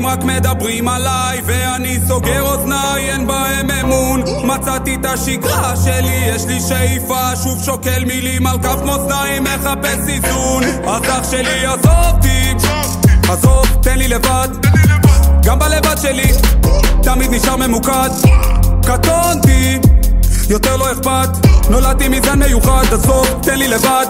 אנשים רק מדברים עליי ואני סוגר אוזניי, אין בהם אמון. מצאתי את השגרה שלי, יש לי שאיפה, שוב שוקל מילים על כף מאזניים, מחפש איזון. אז אח שלי עזוב אותי, עזוב, תן לי לבד. גם בלבד שלי תמיד נשאר ממוקד. קטונתי, יותר לא אכפת, נולדתי מזן מיוחד. עזוב, תן לי לבד.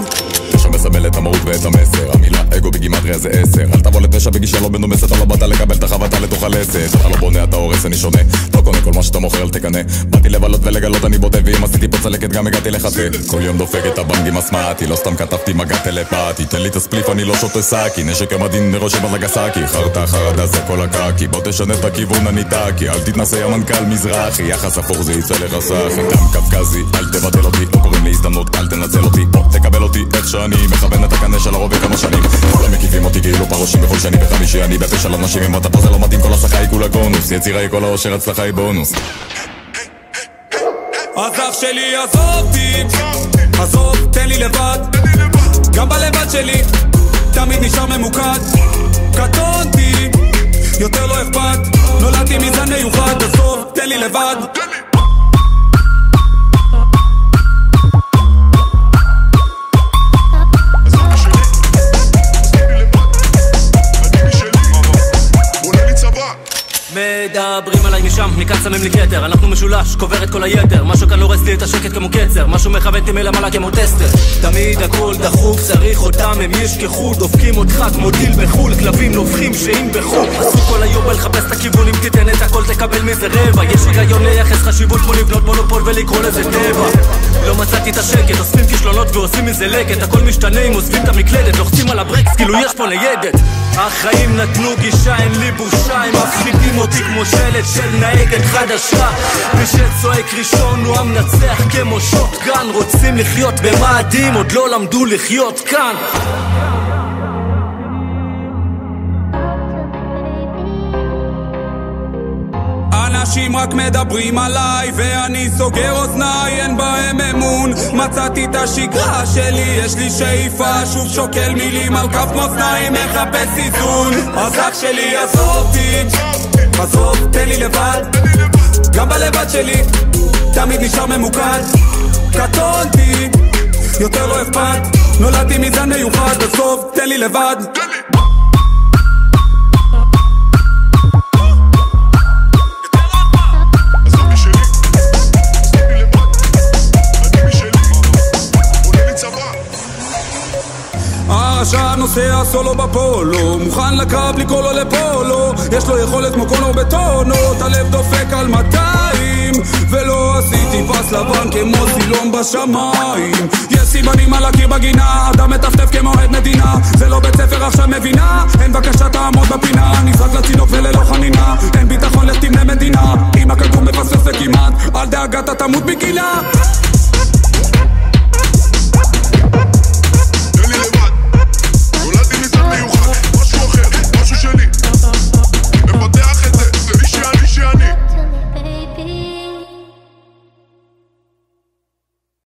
שמסמל את המהות ואת המסר, המילה אגו בגימטריה זה 10. אל תבוא לתשע בגישה לא מנומסת, אתה לא באת לקבל את החבטה לתוך הלסת. אתה לא בונה, אתה הורס, אני שונה, לא קונה כל מה שאתה מוכר אל תקנה. באתי לבלות ולגלות אני בודה, ואם עשיתי פה צלקת גם הגעתי לחטא. כל יום דופק את הבנגים הסמאטי, לא סתם כתבתי מגע טלפתי. תן לי את הספליף, אני לא שותה סאקי, נשק המדין נרושם בנגסקי. חרטה חרדה זה כל הקקי, בוא תשנה את הכיוון אני טאקי. אל תתנסה המנכ"ל מזרחי, יחס הפוך זה יצא לך סחי. דם קווקזי, אל תבטל אותי, לא קוראים לי הזדמנות, אל תנצל אותי, בוא תקבל אותי איך שאני מכוון את הקנה של הרובי כמה שנים. כולם מקיפים אותי כאילו פרושים בכל שני וחמישי, אני בפה של אנשים. אם אתה פה זה לא מתאים, כל השכה היא כולה גונוס, יצירה היא כל האושר, הצלחה היא בונוס. אז אח שלי עזוב אותי, עזוב, תן לי לבד. גם בלבד שלי תמיד נשאר ממוקד. קטונתי, יותר לא אכפת, נולדתי מזן מיוחד. עזוב, תן לי לבד. מדברים עליי משם, מכאן שמים לי כתר. אנחנו משולש, קובר את כל היתר. משהו כאן הורס לי את השקט כמו קצר, משהו מכוונתי מלמעלה כמו טסטר. תמיד הכל דחוק, צריך אותם, הם ישכחו. דופקים אותך כמו דיל בחול, כלבים נובחים שאם בחול. עשו כל היום לחפש את הכיוון, אם תיתן את הכל תקבל מזה רבע. יש היגיון לייחס חשיבות כמו לבנות מונופול ולקרוא לזה טבע. לא מצאתי את השקט, אוספים כישלונות ועושים מזה לקט. הכל משתנה אם עוזבים את המקלדת, לוחצים על הברקס כאילו יש פה ניידת. החיים נתנו גישה, אין לי בושה, הם מפחידים אותי כמו שלט של נהגת חדשה. מי שצועק ראשון הוא המנצח כמו שוטגן. רוצים לחיות במאדים, עוד לא למדו לחיות כאן. אנשים רק מדברים עליי ואני סוגר אוזניי, אין בהם אמון. מצאתי את השגרה שלי, יש לי שאיפה, שוב שוקל מילים על כף מאזניים, מחפש איזון. אז אח שלי עזוב אותי, עזוב, תן לי לבד. גם בלבד שלי תמיד נשאר ממוקד. קטונתי, יותר לא אכפת, נולדתי מזן מיוחד. עזוב, תן לי לבד. הרשע נוסע סולו בפולו, מוכן לקרב לקרוא לו לפולו. יש לו יכולת כמו קונור בטונות, הלב דופק על 200. ולא עשיתי פס לבן כמו סילום בשמיים. יש סימנים על הקיר בגינה, אדם מטפטף כמו עד מדינה. זה לא בית ספר עכשיו מבינה, אין בקשה תעמוד בפינה. נזרק לצינוק וללא חנינה, אין ביטחון לך תבנה מדינה. אם הכדור מפספס כמעט, אל דאגה אתה תמות בגילה.